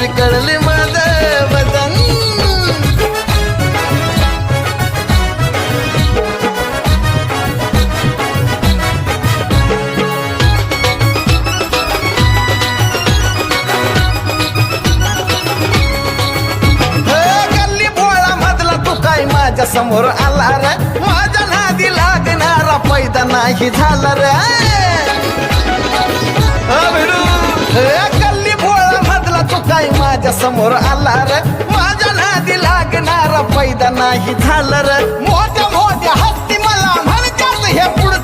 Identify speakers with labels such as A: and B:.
A: विकळले माझं वजन. गल्ली भोळा मधला तू काय माझ्या समोर आला रे, माझ्या नादी लागणारा पैदा नाही झाला रे. गल्ली भोळा मधला तू काय माझ्या समोर आला रे, माझ्या नादी लागणारा पैदा नाही झाला रे. मोठ्या मोठ्या हत्ती मला म्हणतात हे पुढं